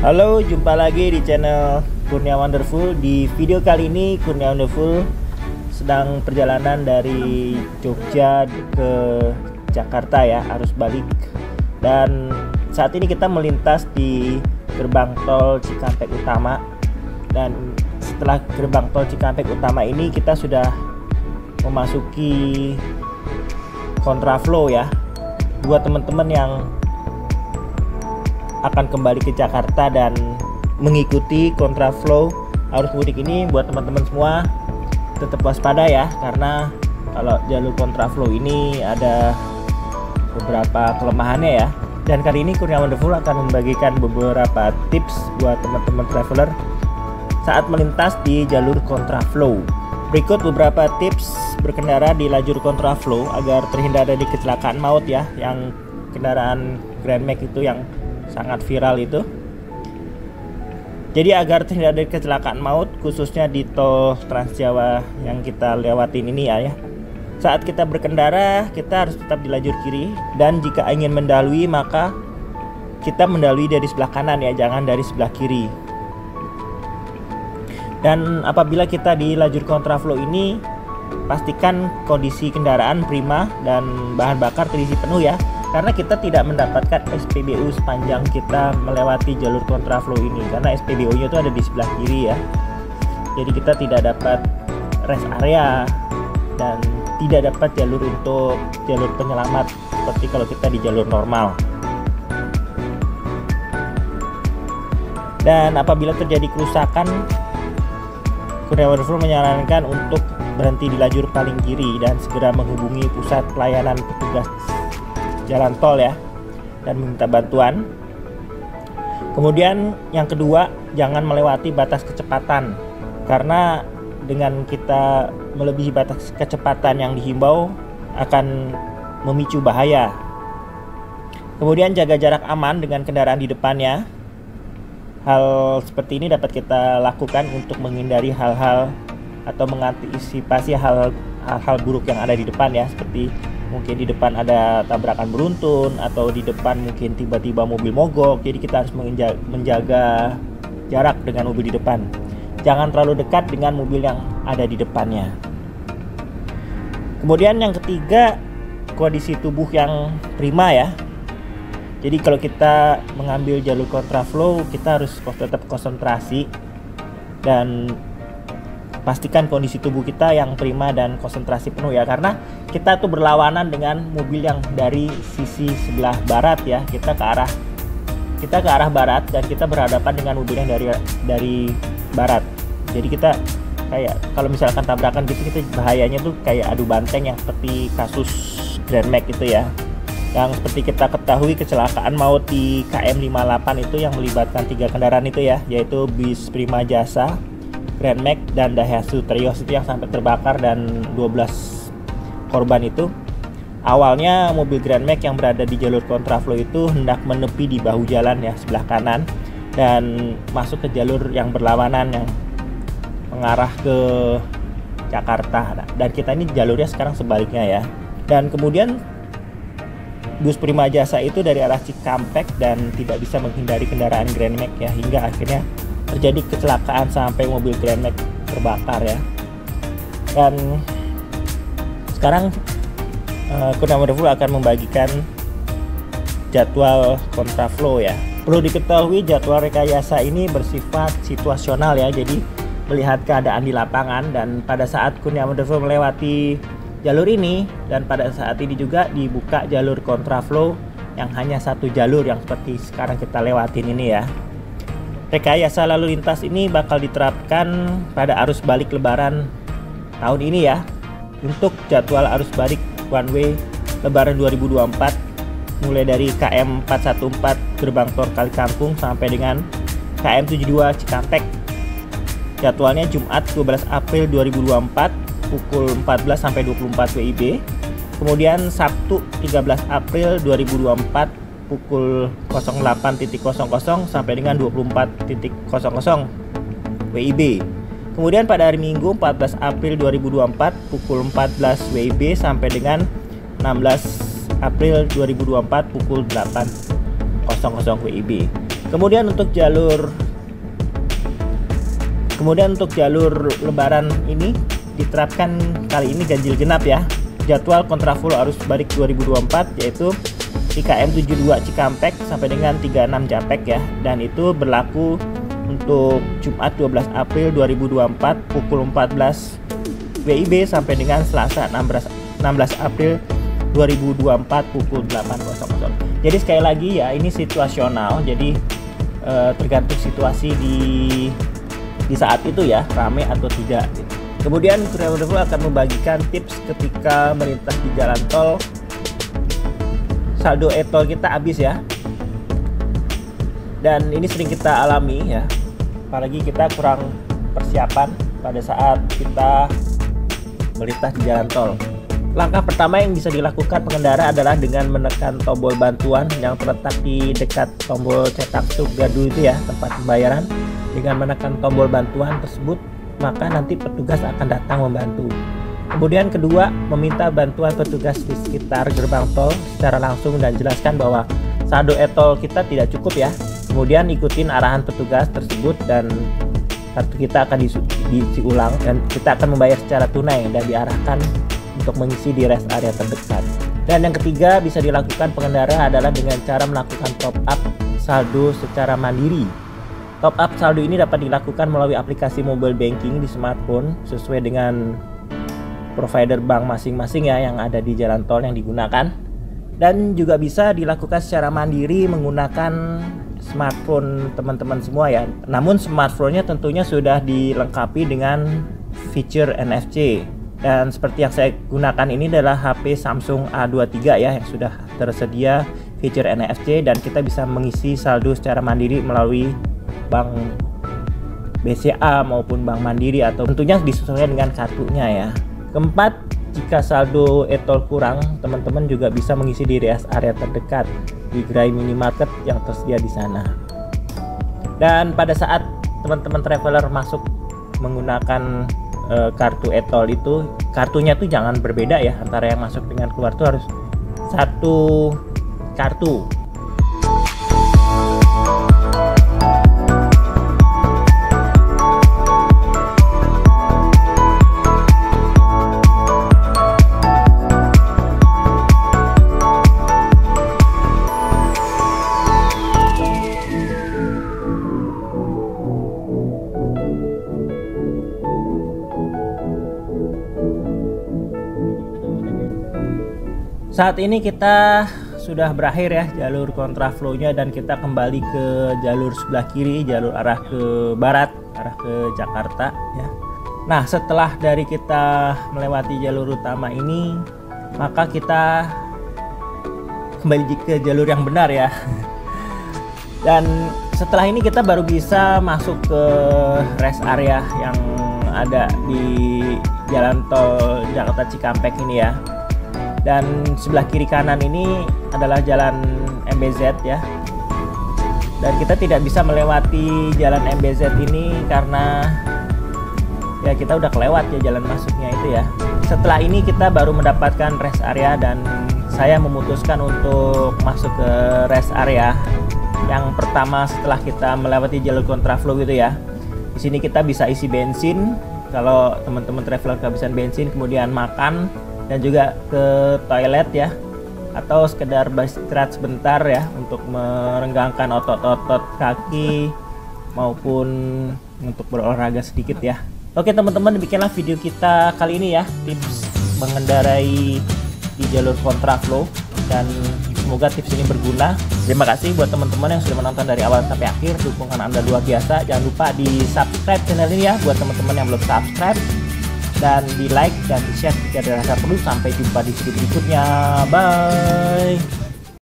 Halo, jumpa lagi di channel Kurnia Wonderful. Di video kali ini Kurnia Wonderful sedang perjalanan dari Jogja ke Jakarta ya, arus balik. Dan saat ini kita melintas di gerbang tol Cikampek Utama. Dan setelah gerbang tol Cikampek Utama ini kita sudah memasuki kontraflow ya. Buat teman-teman yang akan kembali ke Jakarta dan mengikuti kontraflow arus mudik ini, buat teman-teman semua tetap waspada ya, karena kalau jalur kontraflow ini ada beberapa kelemahannya ya. Dan kali ini Kurnia Wonderful akan membagikan beberapa tips buat teman-teman traveler saat melintas di jalur kontraflow. Berikut beberapa tips berkendara di lajur kontraflow agar terhindar dari kecelakaan maut ya, yang kendaraan Grand Max itu yang sangat viral itu. Jadi agar terhindar dari kecelakaan maut, khususnya di tol Trans Jawa yang kita lewatin ini ya. Saat kita berkendara, kita harus tetap di lajur kiri, dan jika ingin mendahului maka kita mendahului dari sebelah kanan ya, jangan dari sebelah kiri. Dan apabila kita di lajur kontraflow ini, pastikan kondisi kendaraan prima dan bahan bakar terisi penuh ya, karena kita tidak mendapatkan SPBU sepanjang kita melewati jalur kontraflow ini, karena SPBU nya itu ada di sebelah kiri ya. Jadi kita tidak dapat rest area dan tidak dapat jalur untuk jalur penyelamat seperti kalau kita di jalur normal. Dan apabila terjadi kerusakan, Kurnia Wonderful menyarankan untuk berhenti di lajur paling kiri dan segera menghubungi pusat pelayanan petugas jalan tol ya, dan meminta bantuan. Kemudian yang kedua, jangan melewati batas kecepatan, karena dengan kita melebihi batas kecepatan yang dihimbau akan memicu bahaya. Kemudian jaga jarak aman dengan kendaraan di depannya. Hal seperti ini dapat kita lakukan untuk menghindari hal-hal atau mengantisipasi hal-hal buruk yang ada di depan ya, seperti mungkin di depan ada tabrakan beruntun, atau di depan mungkin tiba-tiba mobil mogok. Jadi kita harus menjaga jarak dengan mobil di depan. Jangan terlalu dekat dengan mobil yang ada di depannya. Kemudian yang ketiga, kondisi tubuh yang prima ya. Jadi kalau kita mengambil jalur kontraflow, kita harus tetap konsentrasi dan pastikan kondisi tubuh kita yang prima dan konsentrasi penuh ya, karena kita tuh berlawanan dengan mobil yang dari sisi sebelah barat ya. Kita ke arah barat dan kita berhadapan dengan mobil yang dari barat. Jadi kita kayak kalau misalkan tabrakan gitu, kita bahayanya tuh kayak adu banteng yang seperti kasus Grand Max itu ya. Yang seperti kita ketahui, kecelakaan maut di KM 58 itu yang melibatkan 3 kendaraan itu ya, yaitu bis Prima Jasa, Grand Max, dan Daihatsu Terios itu yang sampai terbakar, dan 12 korban itu. Awalnya mobil Grand Max yang berada di jalur kontraflow itu hendak menepi di bahu jalan ya, sebelah kanan, dan masuk ke jalur yang berlawanan yang mengarah ke Jakarta. Dan kita ini jalurnya sekarang sebaliknya ya. Dan kemudian bus Prima Jasa itu dari arah Cikampek dan tidak bisa menghindari kendaraan Grand Max ya, hingga akhirnya terjadi kecelakaan sampai mobil Grand Max terbakar ya. Dan sekarang Kurnia Wonderful akan membagikan jadwal kontraflow ya. Perlu diketahui jadwal rekayasa ini bersifat situasional ya, jadi melihat keadaan di lapangan. Dan pada saat Kurnia Wonderful melewati jalur ini, dan pada saat ini juga dibuka jalur kontraflow yang hanya satu jalur yang seperti sekarang kita lewatin ini ya. Rekayasa lalu lintas ini bakal diterapkan pada arus balik Lebaran tahun ini ya. Untuk jadwal arus balik one way Lebaran 2024 mulai dari KM 414 gerbang tol Kali Kangkung sampai dengan KM 72 Cikampek. Jadwalnya Jumat 12 April 2024 pukul 14 sampai 24 WIB. Kemudian Sabtu 13 April 2024 pukul 08.00 sampai dengan 24.00 WIB. Kemudian pada hari Minggu 14 April 2024 pukul 14 WIB sampai dengan 16 April 2024 pukul 8.00 WIB. Kemudian untuk jalur lebaran ini diterapkan kali ini ganjil genap ya. Jadwal kontraflow arus balik 2024 yaitu IKM 72 Cikampek sampai dengan 36 Japek ya, dan itu berlaku untuk Jumat 12 April 2024 pukul 14 WIB sampai dengan Selasa 16 April 2024 pukul 8.00. Jadi sekali lagi ya, ini situasional, jadi tergantung situasi di saat itu ya, rame atau tidak gitu. Kemudian Traveler akan membagikan tips ketika melintas di jalan tol. Saldo e-tol kita habis ya. Dan ini sering kita alami ya. Apalagi kita kurang persiapan pada saat kita melintas di jalan tol. Langkah pertama yang bisa dilakukan pengendara adalah dengan menekan tombol bantuan yang terletak di dekat tombol cetak truk gardu itu ya, tempat pembayaran. Dengan menekan tombol bantuan tersebut, maka nanti petugas akan datang membantu. Kemudian kedua, meminta bantuan petugas di sekitar gerbang tol secara langsung dan jelaskan bahwa saldo e-tol kita tidak cukup ya. Kemudian ikutin arahan petugas tersebut dan kartu kita akan diisi ulang dan kita akan membayar secara tunai dan diarahkan untuk mengisi di rest area terdekat. Dan yang ketiga bisa dilakukan pengendara adalah dengan cara melakukan top up saldo secara mandiri. Top up saldo ini dapat dilakukan melalui aplikasi mobile banking di smartphone sesuai dengan provider bank masing-masing ya yang ada di jalan tol yang digunakan, dan juga bisa dilakukan secara mandiri menggunakan smartphone teman-teman semua ya. Namun smartphone-nya tentunya sudah dilengkapi dengan fitur NFC, dan seperti yang saya gunakan ini adalah HP Samsung A23 ya yang sudah tersedia fitur NFC, dan kita bisa mengisi saldo secara mandiri melalui bank BCA maupun bank Mandiri atau tentunya disesuaikan dengan kartunya ya. Keempat, jika saldo e-tol kurang, teman-teman juga bisa mengisi di rest area terdekat di gerai minimarket yang tersedia di sana. Dan pada saat teman-teman traveler masuk menggunakan kartu e-tol itu, kartunya tuh jangan berbeda ya, antara yang masuk dengan keluar tuh harus satu kartu. Saat ini kita sudah berakhir ya jalur kontraflow-nya, dan kita kembali ke jalur sebelah kiri, jalur arah ke barat, arah ke Jakarta ya. Nah, setelah dari kita melewati jalur utama ini, maka kita kembali ke jalur yang benar ya. Dan setelah ini kita baru bisa masuk ke rest area yang ada di jalan tol Jakarta Cikampek ini ya. Dan sebelah kiri kanan ini adalah jalan MBZ ya, dan kita tidak bisa melewati jalan MBZ ini karena ya kita udah kelewat ya jalan masuknya itu ya. Setelah ini kita baru mendapatkan rest area, dan saya memutuskan untuk masuk ke rest area yang pertama setelah kita melewati jalur kontraflow gitu ya. Di sini kita bisa isi bensin kalau teman-teman traveler kehabisan bensin, kemudian makan dan juga ke toilet ya, atau sekedar beristirahat sebentar ya untuk merenggangkan otot-otot kaki maupun untuk berolahraga sedikit ya. Oke teman-teman, demikianlah video kita kali ini ya, tips mengendarai di jalur kontraflow, dan semoga tips ini berguna. Terima kasih buat teman-teman yang sudah menonton dari awal sampai akhir. Dukungan Anda luar biasa. Jangan lupa di subscribe channel ini ya buat teman-teman yang belum subscribe, dan di like dan di share jika ada rasa perlu. Sampai jumpa di video berikutnya. Bye.